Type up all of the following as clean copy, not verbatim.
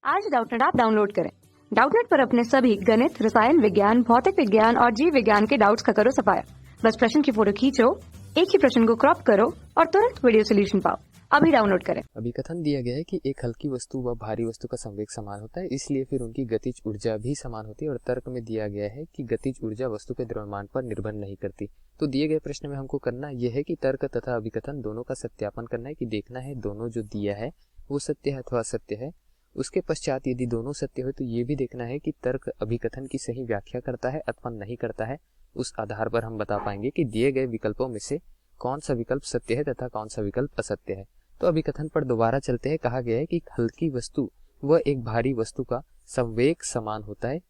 आज Doubtnut app download करें। Doubtnut पर अपने सभी गणित, रसायन विज्ञान, भौतिक विज्ञान और जीव विज्ञान के डाउट्स का करो सफाया। बस प्रश्न की फोटो खींचो, एक ही प्रश्न को क्रॉप करो और तुरंत वीडियो सोल्यूशन पाओ। अभी डाउनलोड करें। अभी कथन दिया गया है कि एक हल्की वस्तु व भारी वस्तु का संवेग समान होता है, इसलिए फिर उनकी गतिज ऊर्जा भी समान होती है। और तर्क में दिया गया है कि गतिज ऊर्जा वस्तु के द्रव्यमान पर निर्भर नहीं करती। तो दिए गए प्रश्न में हमको करना यह है कि तर्क तथा अभिकथन दोनों का सत्यापन करना है, कि देखना है दोनों जो दिया है वो सत्य है अथवा असत्य है। उसके पश्चात यदि दोनों सत्य हो तो ये भी देखना है कि तर्क अभिकथन की सही व्याख्या करता है अथवा नहीं करता है। उस आधार पर हम बता पाएंगे कि दिए गए विकल्पों में से कौन सा विकल्प सत्य है तथा कौन सा विकल्प असत्य है। तो अभिकथन पर दोबारा चलते हैं। कहा गया है कि हल्की वस्तु व एक भारी वस्तु का संवेग समान होता है,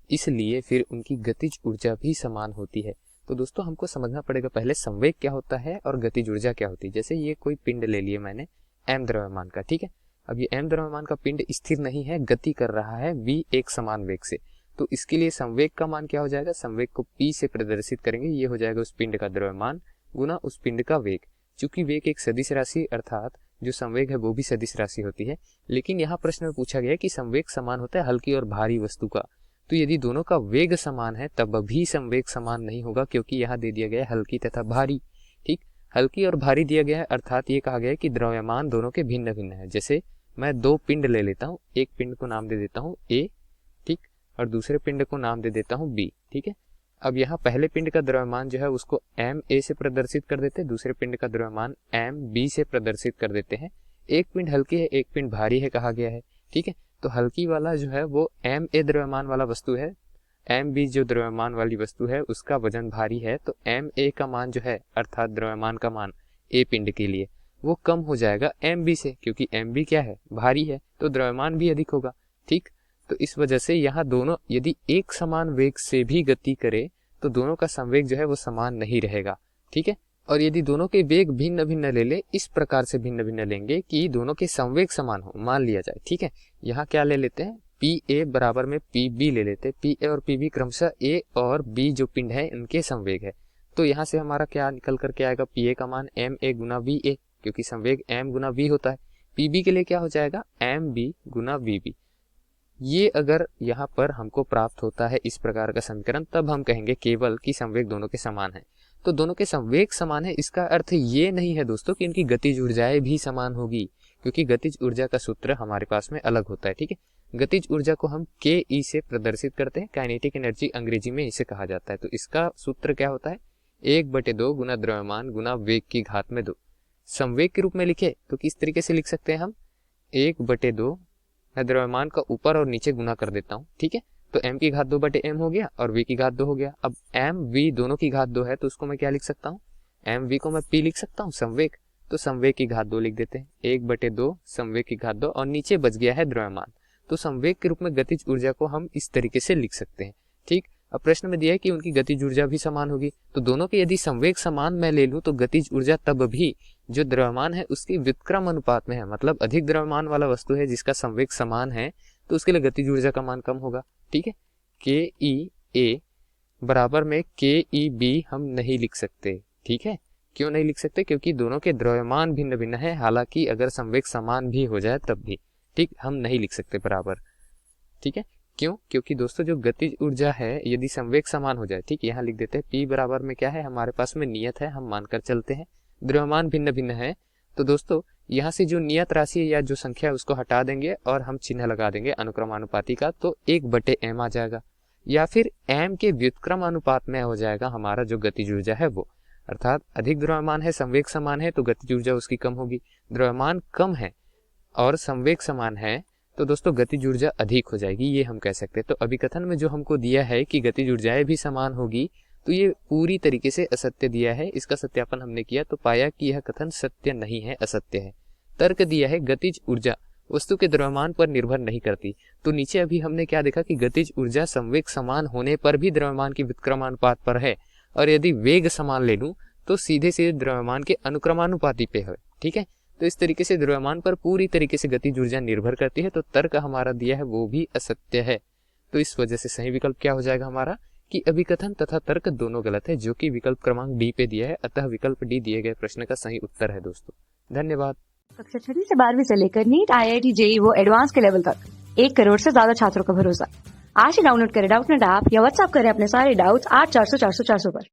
इसलिए फिर उनकी गतिज ऊर्जा भी समान होती है। तो दोस्तों हमको समझना पड़ेगा पहले संवेग क्या होता है और गतिज ऊर्जा क्या होती है। जैसे ये कोई पिंड ले लिए मैंने m द्रव्यमान का, ठीक है। अब ये m द्रव्यमान का पिंड स्थिर नहीं है, गति कर रहा है v एक समान वेग से। तो इसके लिए संवेग का मान क्या हो जाएगा, संवेग को p से प्रदर्शित करेंगे। ये हो जाएगा उस पिंड का द्रव्यमान गुना उस पिंड का वेग। चूंकि वेग एक सदिश राशि अर्थात जो संवेग है वो भी सदिश राशि होती है। लेकिन यहाँ प्रश्न में पूछा गया है कि संवेग समान होता है हल्की और भारी वस्तु का। तो यदि दोनों का वेग समान है तब भी संवेग समान नहीं होगा, क्योंकि यहाँ दे दिया गया है हल्की तथा भारी। ठीक, हल्की और भारी दिया गया है अर्थात ये कहा गया है कि द्रव्यमान दोनों के भिन्न भिन्न है। जैसे मैं दो पिंड ले लेता हूँ, एक पिंड को नाम दे देता हूँ ए, ठीक, और दूसरे पिंड को नाम दे देता हूँ बी, ठीक है। अब यहाँ पहले पिंड का द्रव्यमान जो है उसको एम ए से प्रदर्शित कर देते हैं, दूसरे पिंड का द्रव्यमान एम बी से प्रदर्शित कर देते हैं। एक पिंड हल्की है, एक पिंड भारी है कहा गया है, ठीक है। तो हल्की वाला जो है वो एम ए द्रव्यमान वाला वस्तु है, एम बी जो द्रव्यमान वाली वस्तु है उसका वजन भारी है। तो एम ए का मान जो है अर्थात द्रव्यमान का मान ए पिंड के लिए वो कम हो जाएगा एम बी से, क्योंकि एम बी क्या है, भारी है, तो द्रव्यमान भी अधिक होगा। ठीक, तो इस वजह से यहाँ दोनों यदि एक समान वेग से भी गति करे तो दोनों का संवेग जो है वो समान नहीं रहेगा, ठीक है। और यदि दोनों के वेग भिन्न भिन्न ले ले, इस प्रकार से भिन्न भिन्न लेंगे कि दोनों के संवेग समान हो, मान लिया जाए, ठीक है। यहाँ क्या ले लेते हैं, पी ए बराबर में पी बी ले लेते हैं। पी ए और पी बी क्रमशः ए और बी जो पिंड है इनके संवेग है। तो यहाँ से हमारा क्या निकल करके आएगा, पी ए का मान M A Guna V A, क्योंकि संवेग m गुना v होता है। pb के लिए क्या हो जाएगा, mb गुना vb। ये अगर यहाँ पर हमको प्राप्त होता है इस प्रकार का समीकरण, तब हम कहेंगे केवल कि संवेग दोनों के समान है। तो दोनों के संवेग समान है, इसका अर्थ ये नहीं है दोस्तों कि इनकी गतिज ऊर्जाएं भी समान होगी, क्योंकि गतिज ऊर्जा का सूत्र हमारे पास में अलग होता है, ठीक है। गतिज ऊर्जा को हम के ई से प्रदर्शित करते हैं, काइनेटिक एनर्जी अंग्रेजी में इसे कहा जाता है। तो इसका सूत्र क्या होता है, 1/2 गुना द्रव्यमान गुना वेग की घात में 2। संवेग के रूप में लिखे तो किस तरीके से लिख सकते हैं हम, 1/2 मैं द्रव्यमान का ऊपर और नीचे गुना कर देता हूँ, ठीक है। तो m की घात 2/m हो गया और v की घात 2 हो गया। अब m v दोनों की घात 2 है तो उसको मैं क्या लिख सकता हूँ, m v को मैं p लिख सकता हूँ संवेग। तो संवेग की घात 2 लिख देते हैं, 1/2 संवेग की घात 2 और नीचे बच गया है द्रव्यमान। तो संवेग के रूप में गतिज ऊर्जा को हम इस तरीके से लिख सकते हैं, ठीक। अब प्रश्न में दिया है कि उनकी गतिज ऊर्जा भी समान होगी, तो दोनों के यदि संवेग समान मैं ले लूं तो गतिज ऊर्जा तब भी जो द्रव्यमान है उसकी व्युत्क्रम अनुपात में है, मतलब अधिक द्रव्यमान वाला वस्तु है जिसका संवेग समान है तो उसके लिए गतिज ऊर्जा का मान कम होगा, ठीक है। के ई ए बराबर में के ई बी हम नहीं लिख सकते, ठीक है। क्यों नहीं लिख सकते, क्योंकि दोनों के द्रव्यमान भिन्न भिन्न है, हालांकि अगर संवेग समान भी हो जाए तब भी, ठीक, हम नहीं लिख सकते बराबर, ठीक है। क्यों, क्योंकि दोस्तों जो गतिज ऊर्जा है यदि संवेग समान हो जाए, ठीक, यहाँ लिख देते हैं P बराबर में क्या है, हमारे पास में नियत है, हम मानकर चलते हैं। द्रव्यमान भिन्न भिन्न है तो दोस्तों यहाँ से जो नियत राशि है या जो संख्या है उसको हटा देंगे और हम चिन्ह लगा देंगे अनुक्रमानुपाती का, तो 1/m आ जाएगा, या फिर m के व्युत्क्रम अनुपात में हो जाएगा हमारा जो गतिज ऊर्जा है वो। अर्थात अधिक द्रव्यमान है, संवेग समान है तो गतिज ऊर्जा उसकी कम होगी। द्रव्यमान कम है और संवेग समान है तो दोस्तों गतिज ऊर्जा अधिक हो जाएगी, ये हम कह सकते हैं। तो अभिकथन में जो हमको दिया है कि गतिज ऊर्जाएं भी समान होगी, तो ये पूरी तरीके से असत्य दिया है। इसका सत्यापन हमने किया तो पाया कि यह कथन सत्य नहीं है, असत्य है। तर्क दिया है गतिज ऊर्जा वस्तु के द्रव्यमान पर निर्भर नहीं करती, तो नीचे अभी हमने क्या देखा कि गतिज ऊर्जा संवेग समान होने पर भी द्रव्यमान की व्युत्क्रमानुपात पर है, और यदि वेग समान ले लूं तो सीधे सीधे द्रव्यमान के अनुक्रमानुपाती पे है, ठीक है। तो इस तरीके से द्रव्यमान पर पूरी तरीके से गतिज ऊर्जा निर्भर करती है, तो तर्क हमारा दिया है वो भी असत्य है। तो इस वजह से सही विकल्प क्या हो जाएगा हमारा, कि अभिकथन तथा तर्क दोनों गलत है, जो कि विकल्प क्रमांक डी पे दिया है। अतः विकल्प डी दिए गए प्रश्न का सही उत्तर है दोस्तों। धन्यवाद। कक्षा 6 से 12वीं से लेकर नीट, IIT, JEE वो एडवांस के लेवल तक 1 करोड़ से ज्यादा छात्रों का भरोसा। आज ही डाउनलोड करें डाउटनेट ऐप या व्हाट्सएप करें अपने सारे डाउट्स 8400 400 400 पर।